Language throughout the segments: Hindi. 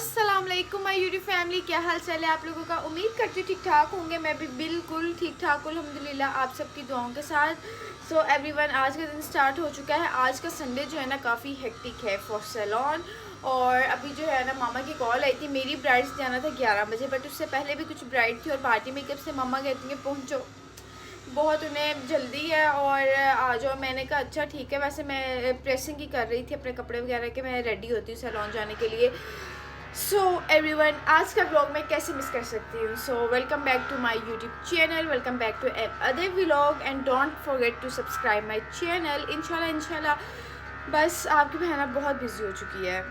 अस्सलाम वालेकुम माय यूट्यूब फैमिली, क्या हाल चाल है आप लोगों का। उम्मीद करती हूँ ठीक ठाक होंगे। मैं भी बिल्कुल ठीक ठाक हूँ अल्हम्दुलिल्लाह, आप सबकी दुआओं के साथ। सो एवरीवन, आज का दिन स्टार्ट हो चुका है। आज का संडे जो है ना काफ़ी हेक्टिक है फॉर सैलॉन। और अभी जो है ना मामा की कॉल आई थी। मेरी ब्राइड से जाना था 11 बजे, बट उससे पहले भी कुछ ब्राइड थी और पार्टी मेकअप से मम्मा कहती हैं पहुँचो, बहुत उन्हें जल्दी है और आ जाओ। मैंने कहा अच्छा ठीक है। वैसे मैं प्रेसिंग ही कर रही थी अपने कपड़े वगैरह के, मैं रेडी होती हूँ सैलून जाने के लिए। सो एवरीवन, आज का व्लॉग मैं कैसे मिस कर सकती हूँ। So welcome back to my YouTube channel, welcome back to other vlog and don't forget to subscribe my channel. इंशाल्लाह बस आपकी बहन बहुत बिजी हो चुकी है,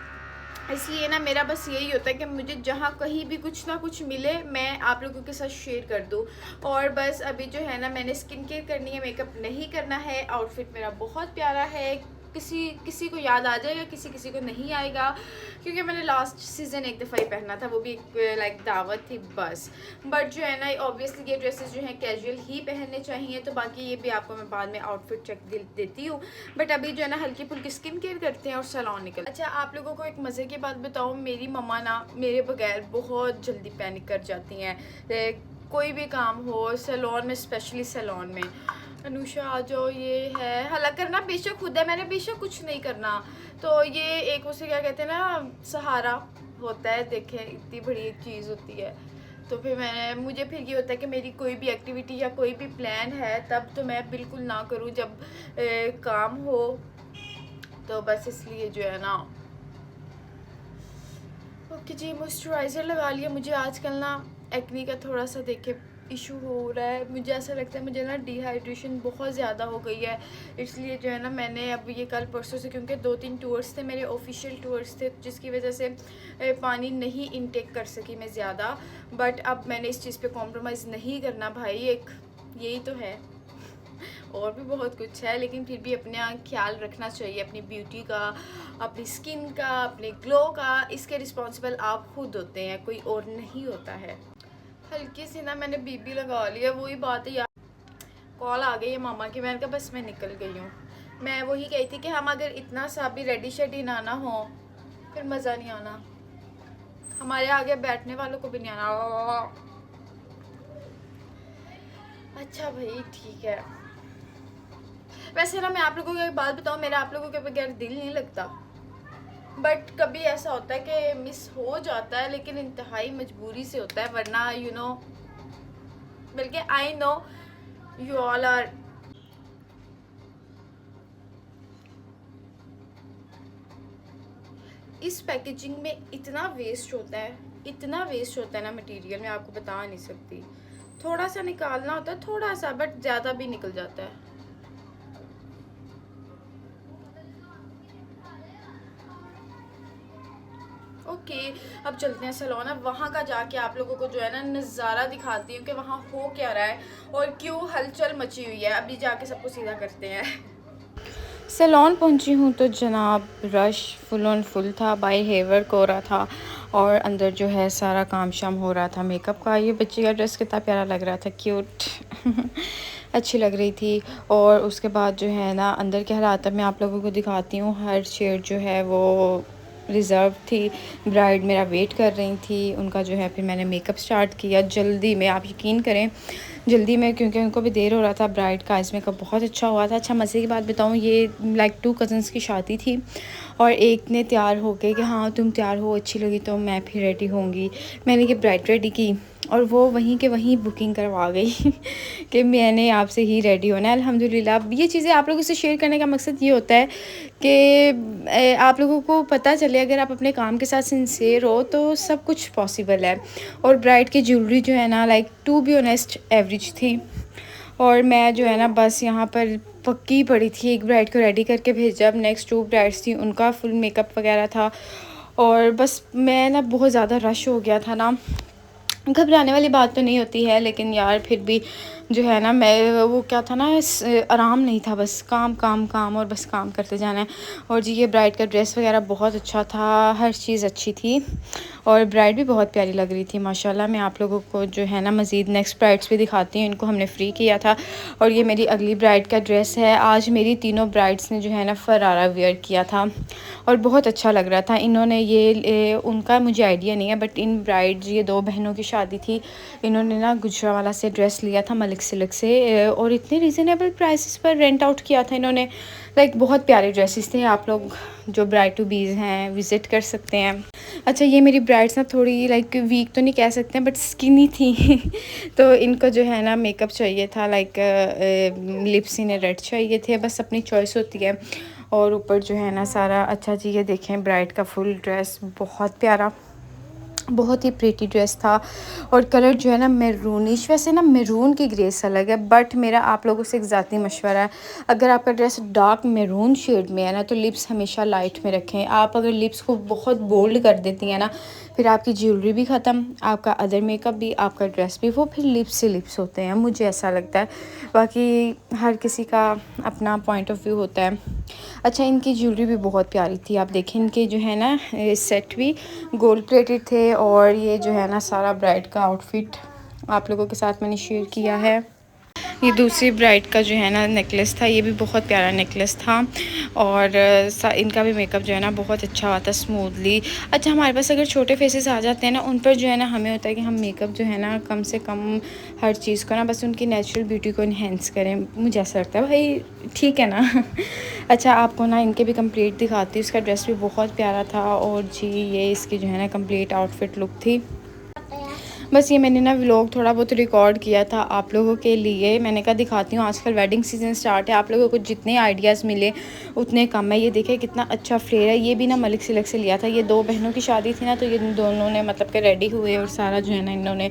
इसलिए ना मेरा बस यही होता है कि मुझे जहाँ कहीं भी कुछ ना कुछ मिले मैं आप लोगों के साथ शेयर कर दूँ। और बस अभी जो है ना मैंने स्किन केयर करनी है, मेकअप नहीं करना है। आउटफिट मेरा बहुत प्यारा है, किसी किसी को याद आ जाएगा, किसी किसी को नहीं आएगा, क्योंकि मैंने लास्ट सीज़न एक दफ़ा ही पहना था, वो भी एक लाइक दावत थी बस। बट जो है ना ऑब्वियसली ये ड्रेसेस जो हैं कैजुअल ही पहनने चाहिए, तो बाकी ये भी आपको मैं बाद में आउटफिट चेक देती हूँ। बट अभी जो है ना हल्की फुल्की स्किन केयर करते हैं और सैलून निकल। अच्छा, आप लोगों को एक मज़े की बात बताऊँ, मेरी मम्मा ना मेरे बगैर बहुत जल्दी पैनिक कर जाती हैं। कोई भी काम हो सैलून में, स्पेशली सैलून में, अनुषा आ जाओ, ये है। हालांकि करना बेशक खुद है, मैंने बेशक कुछ नहीं करना, तो ये एक उसे क्या कहते हैं ना सहारा होता है। देखें इतनी बड़ी एक चीज़ होती है, तो फिर मुझे फिर ये होता है कि मेरी कोई भी एक्टिविटी या कोई भी प्लान है तब तो मैं बिल्कुल ना करूँ जब काम हो। तो बस इसलिए जो है ना। ओके जी, मॉइस्चराइज़र लगा लिया। मुझे आजकल ना एक्ने का थोड़ा सा देखे इशू हो रहा है। मुझे ऐसा लगता है मुझे ना डिहाइड्रेशन बहुत ज़्यादा हो गई है, इसलिए जो है ना मैंने अब ये कल परसों से, क्योंकि 2-3 टूर्स थे मेरे, ऑफिशियल टूर्स थे, जिसकी वजह से पानी नहीं इनटेक कर सकी मैं ज़्यादा। बट अब मैंने इस चीज़ पे कॉम्प्रोमाइज़ नहीं करना भाई, एक यही तो है। और भी बहुत कुछ है, लेकिन फिर भी अपने ख्याल रखना चाहिए, अपनी ब्यूटी का, अपनी स्किन का, अपने ग्लो का। इसके रिस्पॉन्सिबल आप खुद होते हैं, कोई और नहीं होता है। हल्की सी ना मैंने बीबी लगा लिया, वही बात है यार। कॉल आ गई है मामा की, मैंने कहा बस मैं निकल गई हूँ। मैं वही कही थी कि हम अगर इतना सा भी रेडी शेडी ना ना हो फिर मज़ा नहीं आना, हमारे आगे बैठने वालों को भी नहीं आना। अच्छा भाई ठीक है। वैसे ना मैं आप लोगों को एक बात बताऊँ, मेरा आप लोगों के बगैर दिल नहीं लगता, बट कभी ऐसा होता है कि मिस हो जाता है, लेकिन इंतहाई मजबूरी से होता है, वरना यू नो, बल्कि I know you all are. इस पैकेजिंग में इतना वेस्ट होता है, इतना वेस्ट होता है ना मटेरियल, मैं आपको बता नहीं सकती। थोड़ा सा निकालना होता है, थोड़ा सा, बट ज़्यादा भी निकल जाता है। ओके, अब चलते हैं सैलून। अब वहाँ का जाके आप लोगों को जो है ना नज़ारा दिखाती हूँ कि वहाँ हो क्या रहा है और क्यों हलचल मची हुई है। अभी जाके सबको सीधा करते हैं। सैलून पहुँची हूँ तो जनाब रश फुल ऑन फुल था, बाय हेयर वर्क हो रहा था और अंदर जो है सारा काम शाम हो रहा था मेकअप का। ये बच्ची का ड्रेस कितना प्यारा लग रहा था, क्यूट अच्छी लग रही थी। और उसके बाद जो है ना अंदर के हालात मैं आप लोगों को दिखाती हूँ। हर शेड जो है वो रिज़र्व थी, ब्राइड मेरा वेट कर रही थी उनका जो है। फिर मैंने मेकअप स्टार्ट किया जल्दी में, आप यकीन करें जल्दी में, क्योंकि उनको भी देर हो रहा था। ब्राइड का आइस मेकअप बहुत अच्छा हुआ था। अच्छा, मज़े की बात बताऊँ, ये लाइक 2 कज़न्स की शादी थी और एक ने तैयार हो के कि हाँ तुम तैयार हो, अच्छी लगी तो मैं फिर रेडी होंगी। मैंने ये ब्राइड रेडी की और वो वहीं के वहीं बुकिंग करवा गई कि मैंने आपसे ही रेडी होना है। अल्हम्दुलिल्लाह, ये चीज़ें आप लोगों से शेयर करने का मकसद ये होता है कि आप लोगों को पता चले अगर आप अपने काम के साथ सिंसियर हो तो सब कुछ पॉसिबल है। और ब्राइड की ज्वेलरी जो है ना like to be honest average थी, और मैं जो है ना बस यहाँ पर पक्की पड़ी थी। एक ब्राइड को रेडी करके भेजा, अब नेक्स्ट 2 ब्राइड्स थी, उनका फुल मेकअप वगैरह था। और बस मैं ना बहुत ज़्यादा रश हो गया था ना, घबराने वाली बात तो नहीं होती है, लेकिन यार फिर भी जो है ना मैं वो क्या था ना आराम नहीं था, बस काम काम काम और बस काम करते जाना है। और जी ये ब्राइड का ड्रेस वगैरह बहुत अच्छा था, हर चीज़ अच्छी थी और ब्राइड भी बहुत प्यारी लग रही थी माशाल्लाह। मैं आप लोगों को जो है ना मज़ीद नेक्स्ट ब्राइड्स भी दिखाती हूँ, इनको हमने फ्री किया था। और ये मेरी अगली ब्राइड का ड्रेस है। आज मेरी तीनों ब्राइड्स ने जो है ना फरारा वेयर किया था और बहुत अच्छा लग रहा था। इन्होंने ये उनका मुझे आइडिया नहीं है, बट इन ब्राइड्स ये 2 बहनों की शादी थी, इन्होंने ना गुजरावाला से ड्रेस लिया था, मलिक सिल्क से, और इतने रिजनेबल प्राइसेस पर रेंट आउट किया था इन्होंने। लाइक बहुत प्यारे ड्रेसेस थे। आप लोग जो ब्राइड टू बीज हैं विज़िट कर सकते हैं। अच्छा ये मेरी ब्राइड्स ना थोड़ी लाइक वीक तो नहीं कह सकते हैं, बट स्किनी थी तो इनको जो है ना मेकअप चाहिए था, लाइक लिप्स इन्हें रेड चाहिए थे, बस अपनी चॉइस होती है। और ऊपर जो है ना सारा अच्छा जी, ये देखें ब्राइड का फुल ड्रेस बहुत प्यारा, बहुत ही प्रीटी ड्रेस था। और कलर जो है ना मैरूनिश, वैसे ना मैरून की ग्रेस अलग है, बट मेरा आप लोगों से एक ज़ाती मशवरा है, अगर आपका ड्रेस डार्क मैरून शेड में है ना तो लिप्स हमेशा लाइट में रखें। आप अगर लिप्स को बहुत बोल्ड कर देती हैं ना, फिर आपकी ज्वेलरी भी ख़त्म, आपका अदर मेकअप भी, आपका ड्रेस भी, वो फिर लिप्स से लिप्स होते हैं, मुझे ऐसा लगता है। बाकी हर किसी का अपना पॉइंट ऑफ व्यू होता है। अच्छा इनकी ज्वेलरी भी बहुत प्यारी थी, आप देखें इनके जो है ना सेट भी गोल्ड प्लेटेड थे। और ये जो है ना सारा ब्राइड का आउटफिट आप लोगों के साथ मैंने शेयर किया है। ये दूसरी ब्राइड का जो है ना नेकलेस था, ये भी बहुत प्यारा नेकलेस था। और इनका भी मेकअप जो है ना बहुत अच्छा हुआ था, स्मूथली। अच्छा हमारे पास अगर छोटे फेसेस आ जाते हैं ना, उन पर जो है ना हमें होता है कि हम मेकअप जो है ना कम से कम हर चीज़ को ना बस उनकी नेचुरल ब्यूटी को इन्हेंस करें, मुझे ऐसा लगता है भाई ठीक है ना अच्छा आपको ना इनके भी कंप्लीट दिखाती हूँ। इसका ड्रेस भी बहुत प्यारा था और जी ये इसकी जो है ना कंप्लीट आउटफिट लुक थी। बस ये मैंने ना व्लॉग थोड़ा बहुत रिकॉर्ड किया था आप लोगों के लिए, मैंने कहा दिखाती हूँ। आजकल वेडिंग सीज़न स्टार्ट है, आप लोगों को जितने आइडियाज़ मिले उतने कम है। ये देखिए कितना अच्छा फ्लेयर है, ये भी ना मलिक सिल्क से लिया था। ये 2 बहनों की शादी थी ना, तो ये दोनों ने मतलब कि रेडी हुए और सारा जो है ना इन्होंने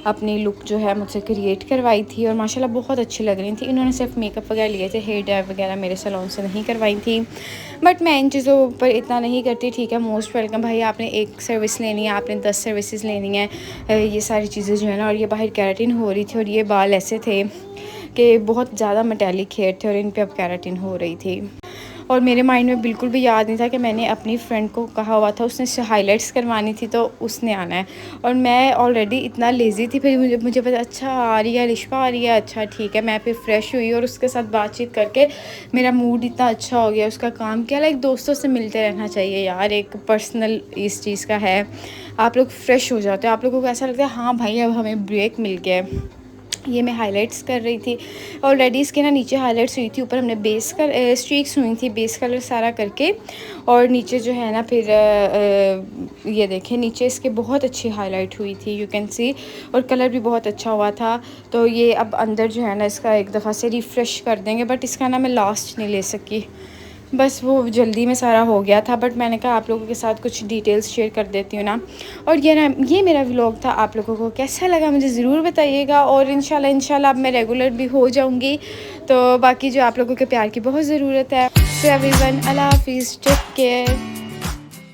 अपनी लुक जो है मुझसे क्रिएट करवाई थी और माशाल्लाह बहुत अच्छी लग रही थी। इन्होंने सिर्फ मेकअप वगैरह लिए थे, हेयर डाई वगैरह मेरे सैलून से नहीं करवाई थी, बट मैं इन चीज़ों पर इतना नहीं करती। ठीक है मोस्ट वेलकम भाई, आपने एक सर्विस लेनी है, आपने 10 सर्विसेज लेनी है, ये सारी चीज़ें जो है ना। और ये बाहर केराटिन हो रही थी और ये बाल ऐसे थे कि बहुत ज़्यादा मेटालिक हेयर थे और इन पे अब केराटिन हो रही थी। और मेरे माइंड में बिल्कुल भी याद नहीं था कि मैंने अपनी फ्रेंड को कहा हुआ था, उसने हाइलाइट्स करवानी थी तो उसने आना है, और मैं ऑलरेडी इतना लेज़ी थी। फिर मुझे पता अच्छा आ रही है रिश्वा आ रही है, अच्छा ठीक है। मैं फिर फ्रेश हुई और उसके साथ बातचीत करके मेरा मूड इतना अच्छा हो गया। उसका काम किया, लाइक दोस्तों से मिलते रहना चाहिए यार, एक पर्सनल इस चीज़ का है, आप लोग फ्रेश हो जाते हो, आप लोगों को ऐसा लगता है हाँ भाई अब हमें ब्रेक मिल गया है। ये मैं हाइलाइट्स कर रही थी, ऑलरेडी इसके ना नीचे हाइलाइट्स हुई थी, ऊपर हमने बेस कर स्ट्रीक्स हुई थी, बेस कलर सारा करके। और नीचे जो है ना फिर ये देखें नीचे इसके बहुत अच्छी हाईलाइट हुई थी, यू कैन सी, और कलर भी बहुत अच्छा हुआ था। तो ये अब अंदर जो है ना इसका एक दफ़ा से रिफ़्रेश कर देंगे, बट इसका ना मैं लास्ट नहीं ले सकी, बस वो जल्दी में सारा हो गया था। बट मैंने कहा आप लोगों के साथ कुछ डिटेल्स शेयर कर देती हूँ ना। और ये मेरा व्लॉग था, आप लोगों को कैसा लगा मुझे ज़रूर बताइएगा। और इंशाल्लाह अब मैं रेगुलर भी हो जाऊँगी, तो बाकी जो आप लोगों के प्यार की बहुत ज़रूरत है। सो एवरीवन, अल्लाह हाफिज़, टेक केयर।